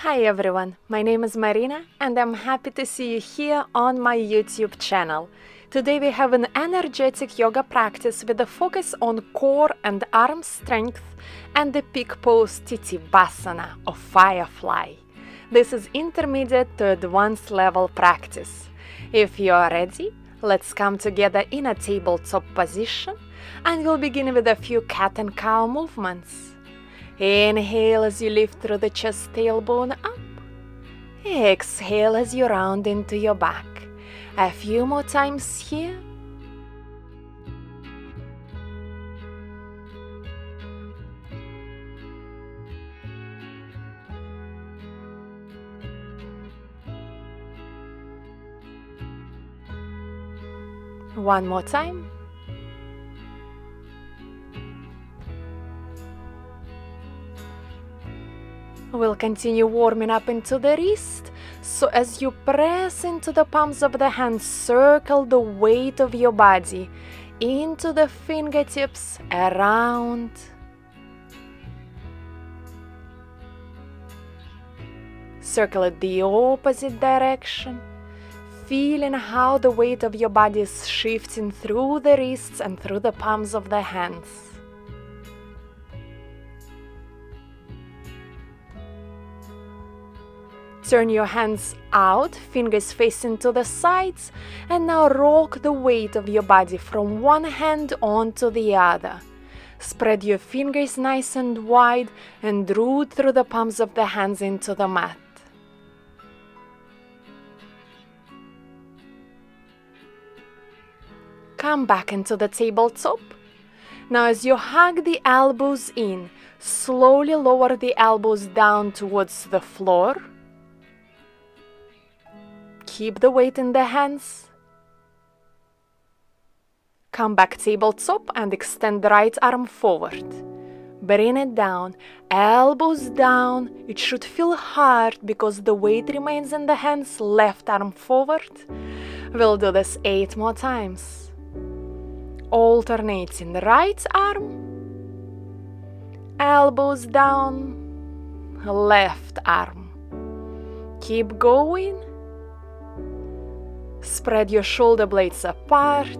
Hi everyone, my name is Marina and I'm happy to see you here on my YouTube channel. Today we have an energetic yoga practice with a focus on core and arm strength and the peak pose Tittibhasana or Firefly. This is intermediate to advanced level practice. If you are ready, let's come together in a tabletop position and we'll begin with a few cat and cow movements. Inhale as you lift through the chest, tailbone up. Exhale as you round into your back. A few more times here. One more time. We'll continue warming up into the wrist, so as you press into the palms of the hands, circle the weight of your body into the fingertips, around. Circle it the opposite direction, feeling how the weight of your body is shifting through the wrists and through the palms of the hands. Turn your hands out, fingers facing to the sides, and now rock the weight of your body from one hand onto the other. Spread your fingers nice and wide and root through the palms of the hands into the mat. Come back into the tabletop. Now as you hug the elbows in, slowly lower the elbows down towards the floor. Keep the weight in the hands. Come back tabletop and extend the right arm forward. Bring it down, elbows down. It should feel hard because the weight remains in the hands. Left arm forward. We'll do this 8 more times. Alternating the right arm, elbows down, left arm. Keep going. Spread your shoulder blades apart.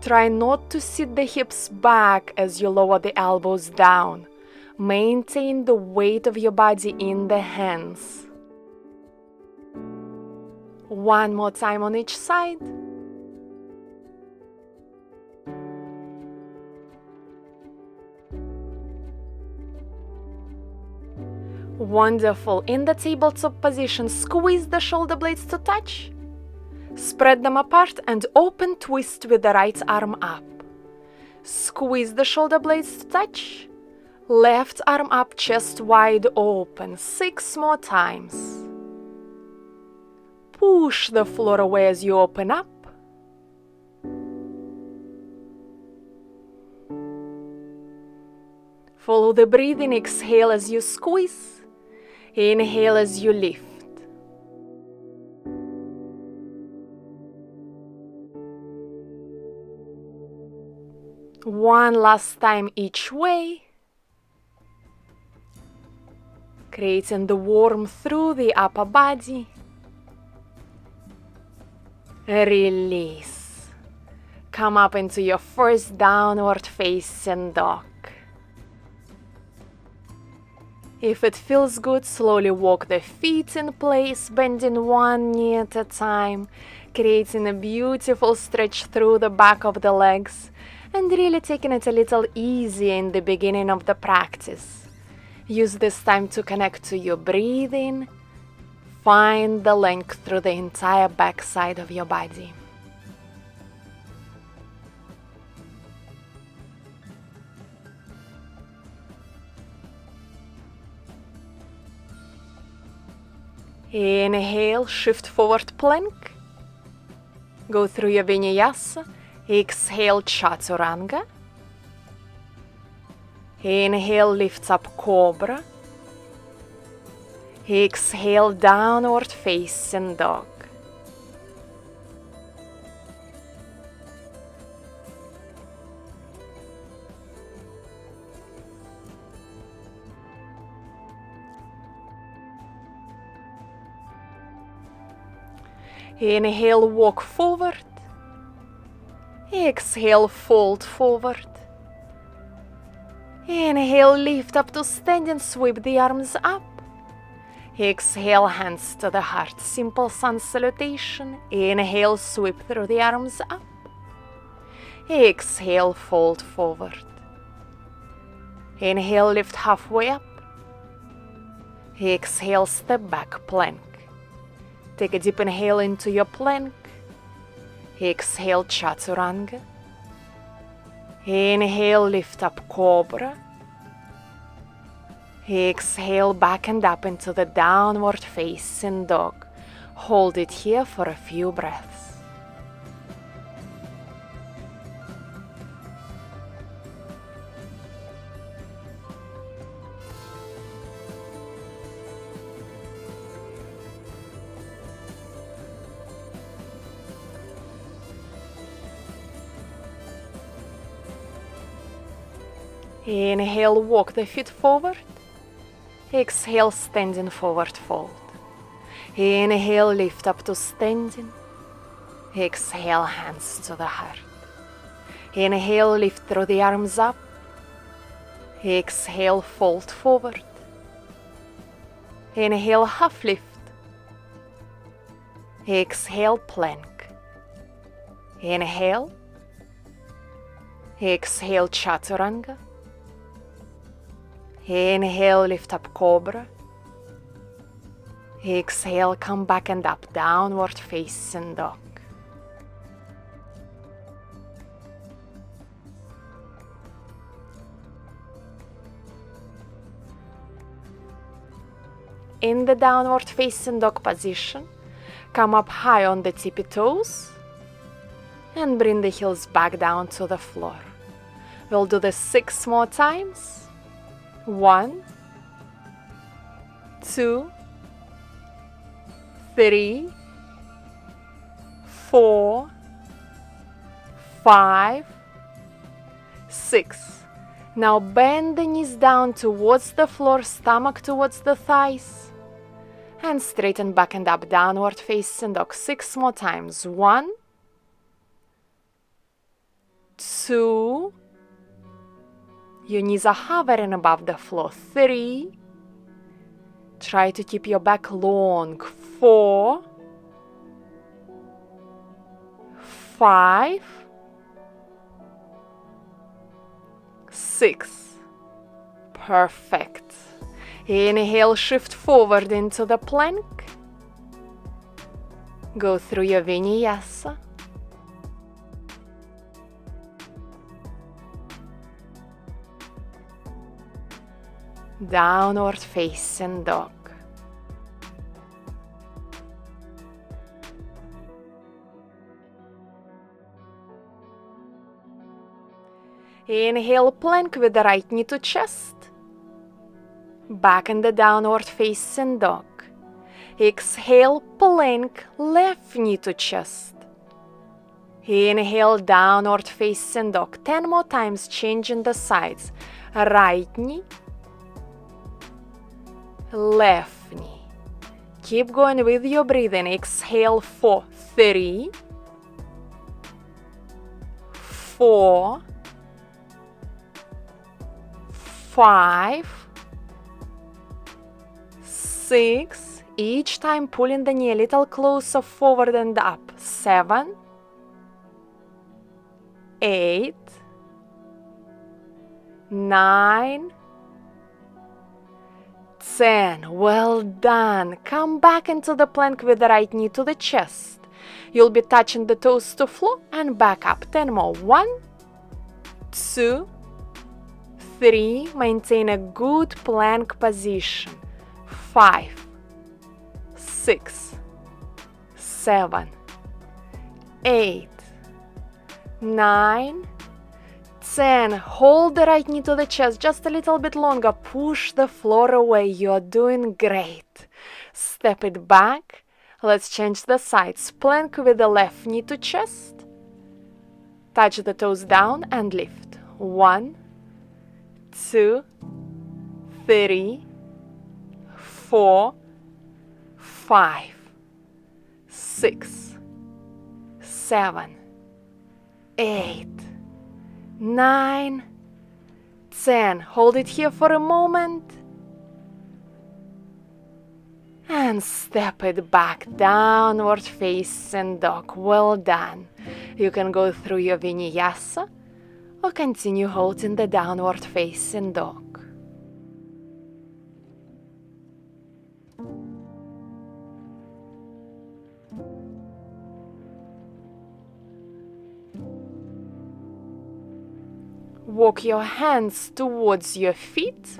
Try not to sit the hips back as you lower the elbows down. Maintain the weight of your body in the hands. One more time on each side. Wonderful. In the tabletop position, squeeze the shoulder blades to touch. Spread them apart and open twist with the right arm up. Squeeze the shoulder blades to touch. Left arm up, chest wide open. 6 more times. Push the floor away as you open up. Follow the breathing. Exhale as you squeeze. Inhale as you lift. One last time each way. Creating the warmth through the upper body. Release. Come up into your first downward facing dog. If it feels good, slowly walk the feet in place, bending one knee at a time, creating a beautiful stretch through the back of the legs, and really taking it a little easier in the beginning of the practice. Use this time to connect to your breathing. Find the length through the entire back side of your body. Inhale, shift forward plank. Go through your vinyasa. Exhale, Chaturanga. Inhale, lifts up cobra. Exhale, downward facing dog. Inhale, walk forward. Exhale, fold forward. Inhale, lift up to standing, sweep the arms up. Exhale, hands to the heart, simple sun salutation. Inhale, sweep through the arms up. Exhale, fold forward. Inhale, lift halfway up. Exhale, step back, plank. Take a deep inhale into your plank. Exhale, Chaturanga. Inhale, lift up, Cobra. Exhale, back and up into the downward facing dog. Hold it here for a few breaths. Inhale, walk the feet forward. Exhale, standing forward fold. Inhale, lift up to standing. Exhale, hands to the heart. Inhale, lift through the arms up. Exhale, fold forward. Inhale, half lift. Exhale, plank. Inhale. Exhale, Chaturanga. Inhale, lift up, Cobra. Exhale, come back and up, downward facing dog. In the downward facing dog position, come up high on the tippy toes and bring the heels back down to the floor. We'll do this 6 more times. 1, 2, 3, 4, 5, 6. Now bend the knees down towards the floor, stomach towards the thighs. And straighten back and up, downward facing dog. 6 more times. 1, 2, your knees are hovering above the floor. 3, try to keep your back long. 4, 5, 6. Perfect. Inhale, shift forward into the plank. Go through your vinyasa. Downward facing dog. Inhale, plank with the right knee to chest. Back in the downward facing dog. Exhale, plank, left knee to chest. Inhale, downward facing dog. 10 more times, changing the sides. Right knee, left knee. Keep going with your breathing. Exhale for 3, 4, 5, 6. Each time pulling the knee a little closer forward and up. 7, 8, 9, 10. Well done. Come back into the plank with the right knee to the chest. You'll be touching the toes to floor and back up. 10 more. 1, 2, 3. Maintain a good plank position. 5, 6, 7, 8, 9, 10. Hold the right knee to the chest just a little bit longer. Push the floor away. You're doing great. Step it back. Let's change the sides. Plank with the left knee to chest. Touch the toes down and lift. 1, 2, 3, 4, 5, 6, 7, 8, 9, 10. Hold it here for a moment. And step it back, downward facing dog. Well done. You can go through your vinyasa or continue holding the downward facing dog. Walk your hands towards your feet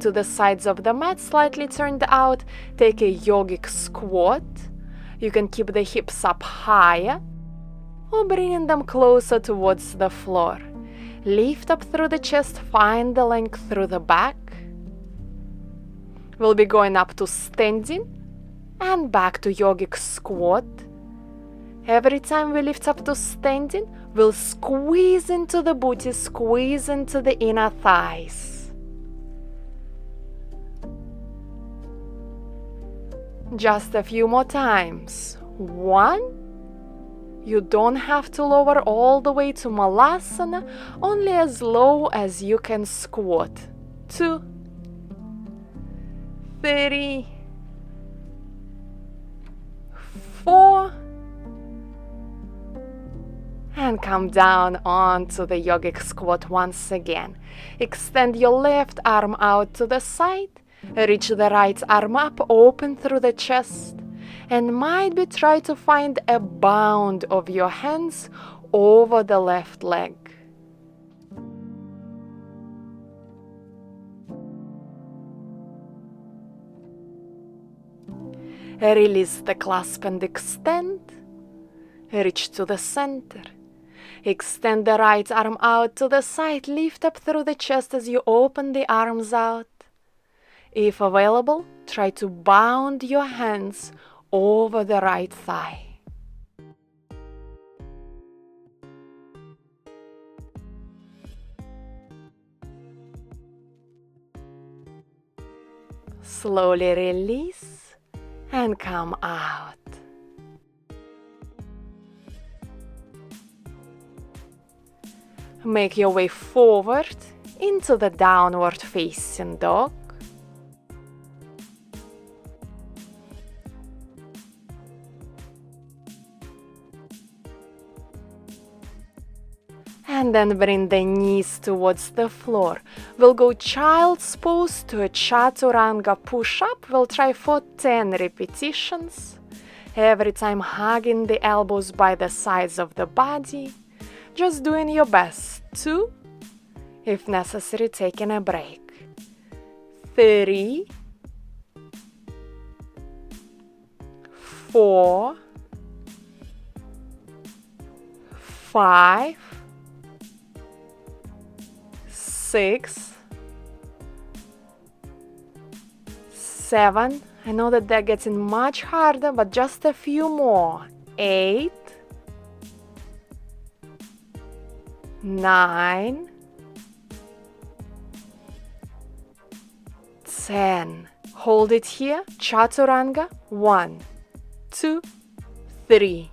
to the sides of the mat, slightly turned out. Take a yogic squat. You can keep the hips up higher or bringing them closer towards the floor. Lift up through the chest, find the length through the back. We'll be going up to standing and back to yogic squat. Every time we lift up to standing, we'll squeeze into the booty, squeeze into the inner thighs. Just a few more times. 1. You don't have to lower all the way to malasana, only as low as you can squat. 2, 3, 4, and come down onto the yogic squat once again. Extend your left arm out to the side. Reach the right arm up, open through the chest, and maybe try to find a bound of your hands over the left leg. Release the clasp and extend. Reach to the center. Extend the right arm out to the side. Lift up through the chest as you open the arms out. If available, try to bound your hands over the right thigh. Slowly release and come out. Make your way forward into the downward facing dog. And then bring the knees towards the floor. We'll go child's pose to a Chaturanga push-up. We'll try for 10 repetitions. Every time hugging the elbows by the sides of the body. Just doing your best. 2. If necessary, taking a break. 3, 4, 5, 6, 7. I know that they're getting much harder, but just a few more. 8, 9, 10. Hold it here. Chaturanga. 1, 2, 3,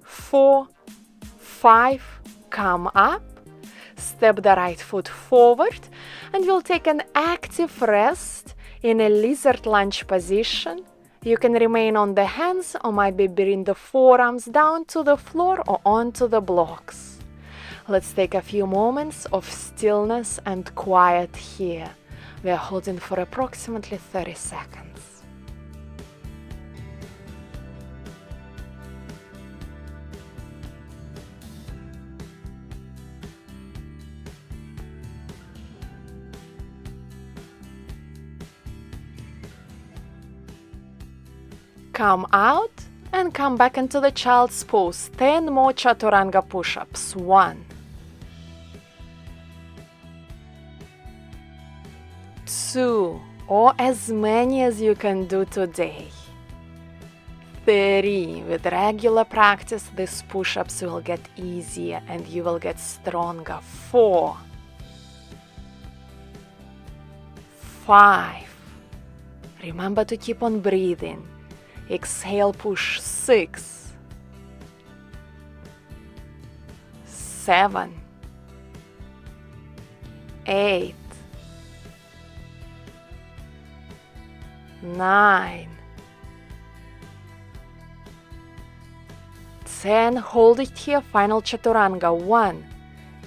4, 5. Come up. Step the right foot forward, and we'll take an active rest in a lizard lunge position. You can remain on the hands or might be bring the forearms down to the floor or onto the blocks. Let's take a few moments of stillness and quiet here. We are holding for approximately 30 seconds. Come out and come back into the child's pose. 10 more Chaturanga push-ups. 1, 2, or as many as you can do today. 3. With regular practice, these push-ups will get easier and you will get stronger. 4, 5. Remember to keep on breathing. Exhale, push. 6, 7, 8, 9, 10. Hold it here. Final Chaturanga. 1,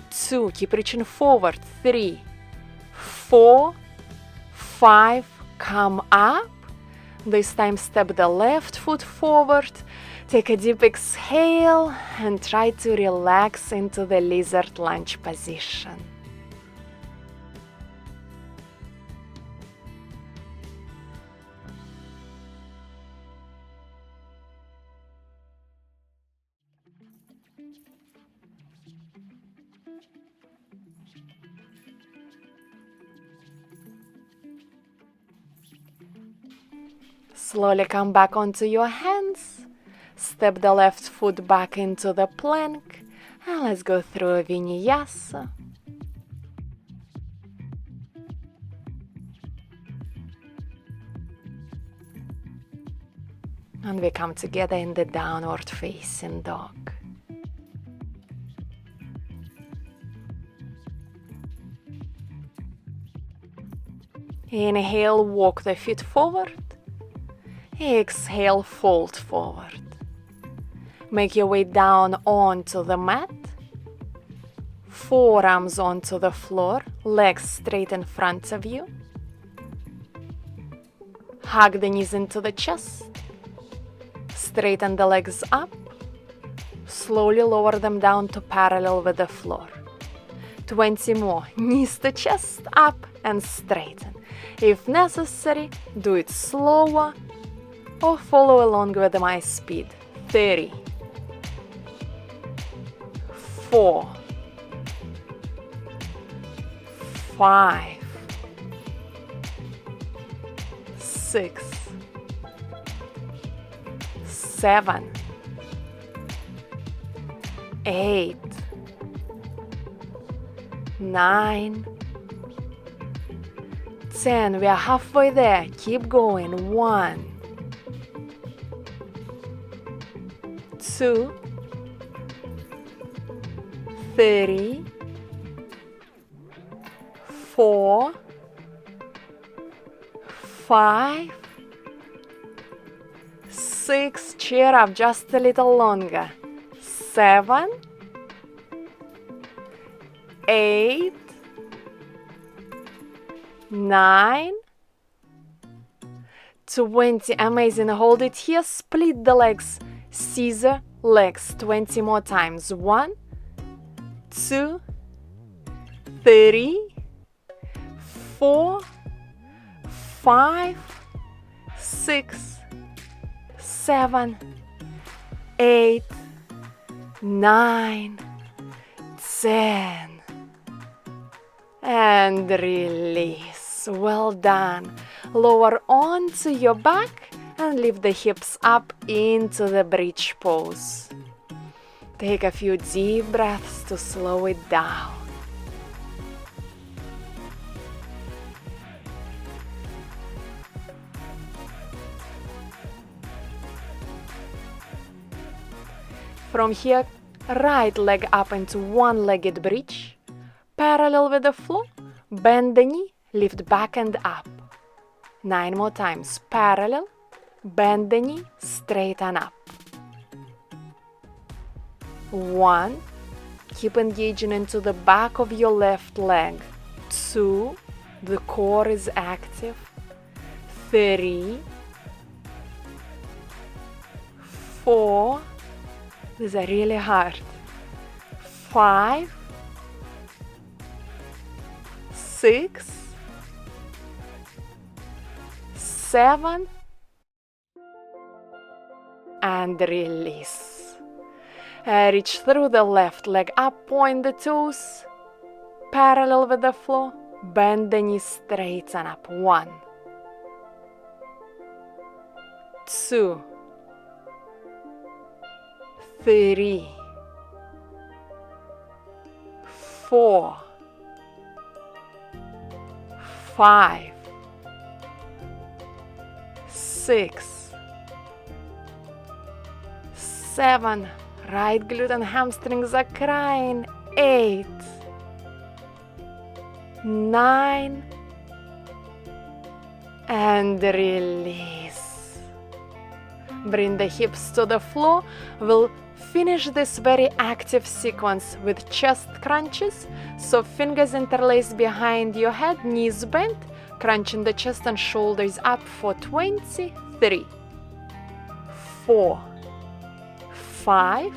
2. Keep reaching forward. 3, 4, 5. Come up. This time step the left foot forward. Take a deep exhale and try to relax into the lizard lunge position. Slowly come back onto your hands. Step the left foot back into the plank. And let's go through a vinyasa. And we come together in the downward facing dog. Inhale, walk the feet forward. Exhale, fold forward. Make your way down onto the mat. Forearms onto the floor, legs straight in front of you. Hug the knees into the chest. Straighten the legs up. Slowly lower them down to parallel with the floor. 20 more. Knees to chest, up and straighten. If necessary, do it slower or follow along with my speed. 30, 4, 5, 6, 7, 8, 9, 10. We are halfway there. Keep going. 1, 2, 3, 4, 5, 6. Cheer up just a little longer. 7, 8, 9, 20. Amazing. Hold it here. Split the legs. Scissor legs. 20 more times. 1, 2, 3, 4, 5, 6, 7, 8, 9, 10. And release. Well done. Lower onto your back and lift the hips up into the bridge pose. Take a few deep breaths to slow it down. From here, right leg up into one-legged bridge. Parallel with the floor, bend the knee, lift back and up. 9 more times. Parallel, bend the knee, straighten up. 1, keep engaging into the back of your left leg. 2, the core is active. 3, 4, these are really hard. 5, 6, 7, and release. Reach through the left leg up, point the toes, parallel with the floor, bend the knees, straighten up. 1, 2, 3, 4, 5, 6, 7. Right glute and hamstrings are crying. 8, 9, and release. Bring the hips to the floor. We'll finish this very active sequence with chest crunches. So fingers interlaced behind your head, knees bent, crunching the chest and shoulders up for 20, 3, 4, 5,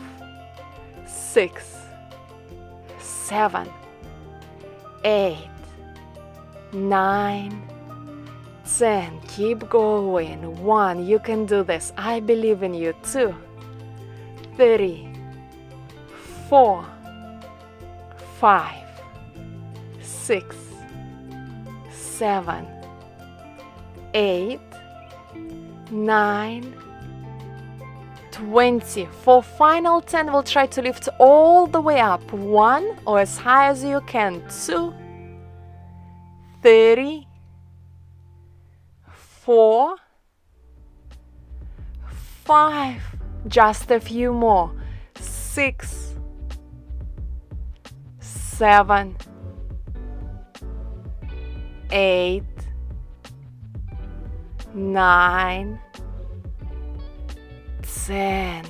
6, 7, 8, 9, 10. Keep going. 1. You can do this. I believe in you. 2, 3, 4, 5, 6, 7, 8, 9, 20. For final 10, we'll try to lift all the way up. 1, or as high as you can. 2, 3, 4, 5. Just a few more. 6, 7, 8, 9, 10.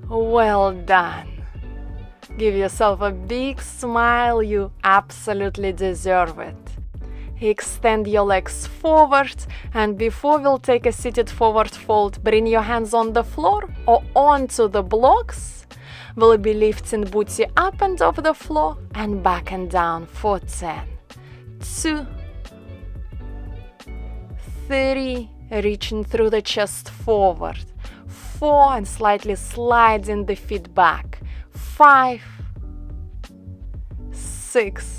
Well done. Give yourself a big smile. You absolutely deserve it. Extend your legs forward, and before we'll take a seated forward fold, bring your hands on the floor or onto the blocks. We'll be lifting booty up and off the floor and back and down for 10, 2, 3, reaching through the chest forward, 4, and slightly sliding the feet back, 5, 6,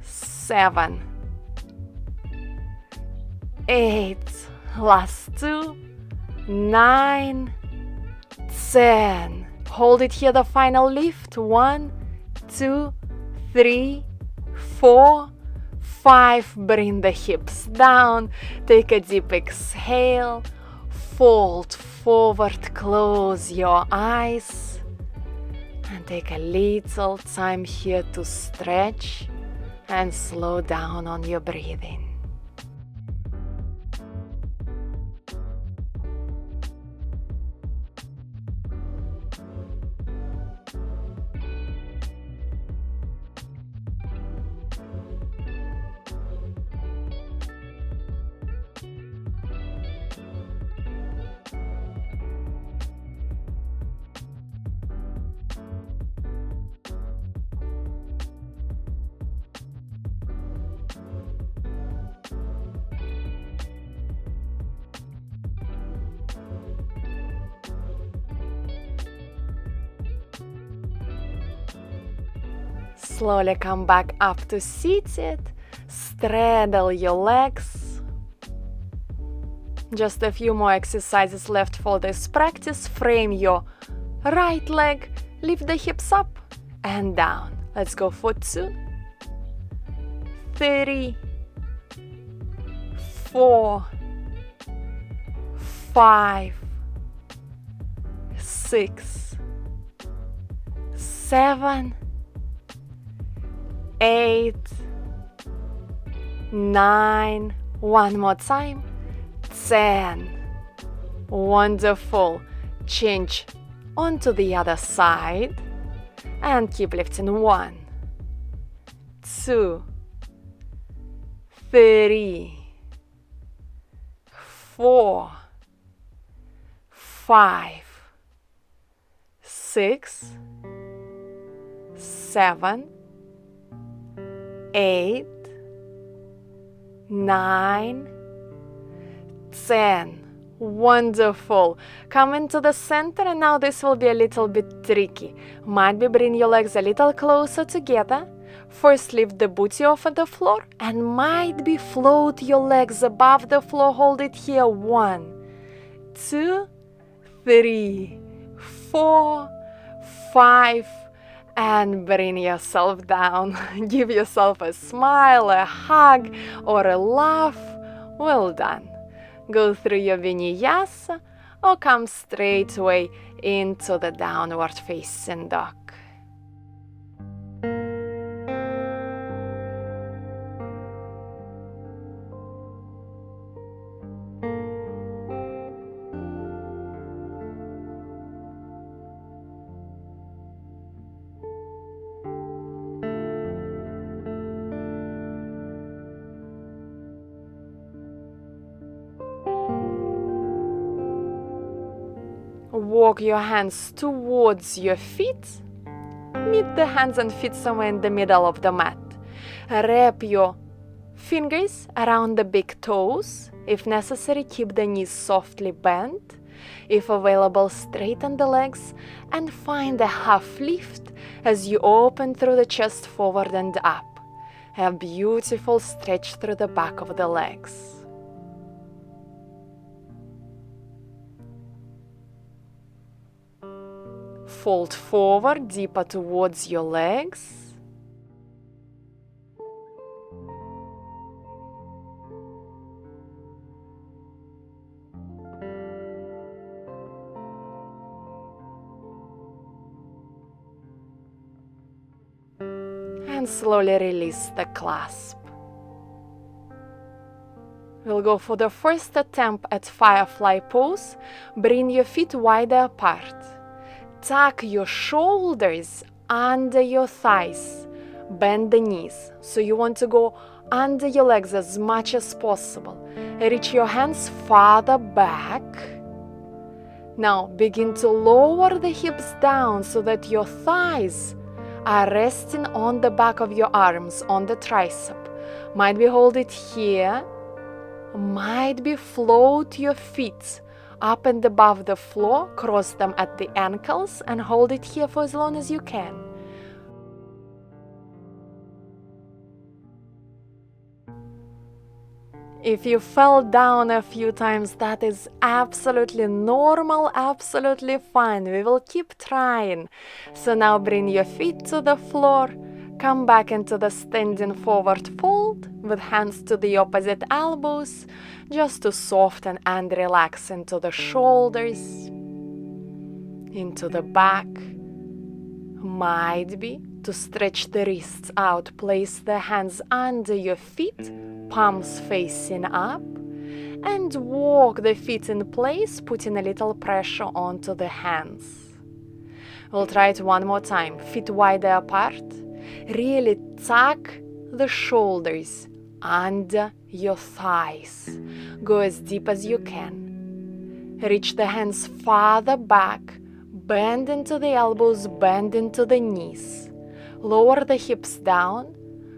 7, 8, last 2, 9, 10. Hold it here, the final lift. 1, 2, 3, 4, 5. Bring the hips down. Take a deep exhale. Fold forward, close your eyes, and take a little time here to stretch and slow down on your breathing. Slowly come back up to seated. Straddle your legs. Just a few more exercises left for this practice. Frame your right leg. Lift the hips up and down. Let's go for 2, 3, 4, 5, 6, 7, 8, 9, one more time, 10. Wonderful. Change onto the other side and keep lifting. 1, 2, 3, 4, 5, 6, 7, 8, 9, 10. Wonderful. Come into the center, and now this will be a little bit tricky. Might be bring your legs a little closer together. First lift the booty off of the floor, and might be float your legs above the floor. Hold it here. 1, 2, 3, 4, 5, and bring yourself down. Give yourself a smile, a hug, or a laugh. Well done. Go through your vinyasa or come straight away into the downward facing dog. walk your hands towards your feet. Meet the hands and feet somewhere in the middle of the mat. Wrap your fingers around the big toes. If necessary, keep the knees softly bent. If available, straighten the legs and find a half lift as you open through the chest forward and up. A beautiful stretch through the back of the legs. Fold forward deeper towards your legs. And slowly release the clasp. We'll go for the first attempt at Firefly pose. Bring your feet wider apart. Tuck your shoulders under your thighs. Bend the knees. So you want to go under your legs as much as possible. Reach your hands farther back. Now begin to lower the hips down so that your thighs are resting on the back of your arms, on the tricep. Might be hold it here. Might be float your feet up and above the floor, cross them at the ankles and hold it here for as long as you can. If you fell down a few times, that is absolutely normal, absolutely fine. We will keep trying. So now bring your feet to the floor. Come back into the standing forward fold with hands to the opposite elbows, just to soften and relax into the shoulders, into the back. Might be to stretch the wrists out. Place the hands under your feet, palms facing up, and walk the feet in place, putting a little pressure onto the hands. We'll try it one more time. Feet wider apart. Really tuck the shoulders under your thighs. Go as deep as you can. Reach the hands farther back. Bend into the elbows, bend into the knees. Lower the hips down.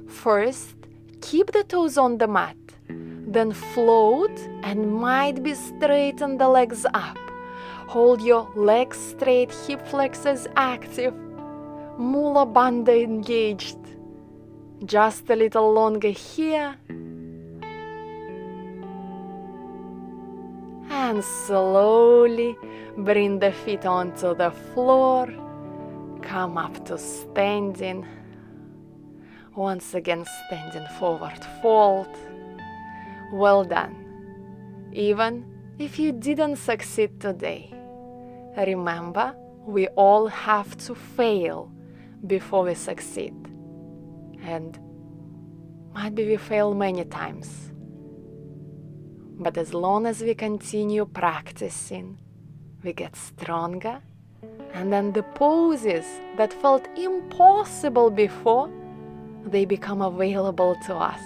First, keep the toes on the mat. Then float and might be straighten the legs up. Hold your legs straight, hip flexors active. Mula bandha engaged. Just a little longer here. And slowly bring the feet onto the floor. Come up to standing. Once again, standing forward fold. Well done. Even if you didn't succeed today, remember, we all have to fail before we succeed. And might be we fail many times. But as long as we continue practicing, we get stronger, and then the poses that felt impossible before, they become available to us.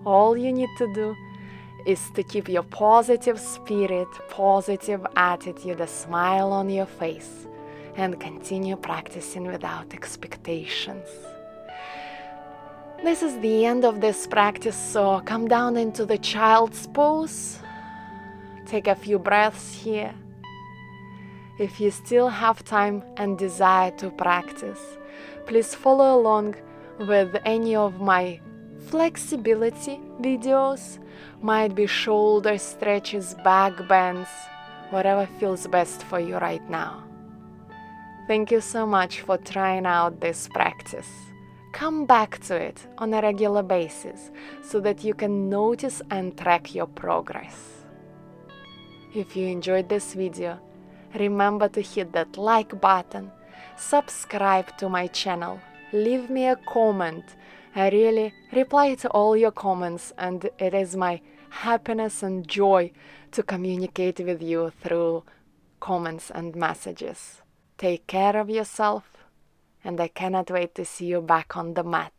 All you need to do is to keep your positive spirit, positive attitude, a smile on your face, and continue practicing without expectations. This is the end of this practice, so come down into the child's pose. Take a few breaths here. If you still have time and desire to practice, please follow along with any of my flexibility videos. Might be shoulder stretches, back bends, whatever feels best for you right now. Thank you so much for trying out this practice. Come back to it on a regular basis so that you can notice and track your progress. If you enjoyed this video, remember to hit that like button, subscribe to my channel, leave me a comment. I really reply to all your comments, and it is my happiness and joy to communicate with you through comments and messages. Take care of yourself, and I cannot wait to see you back on the mat.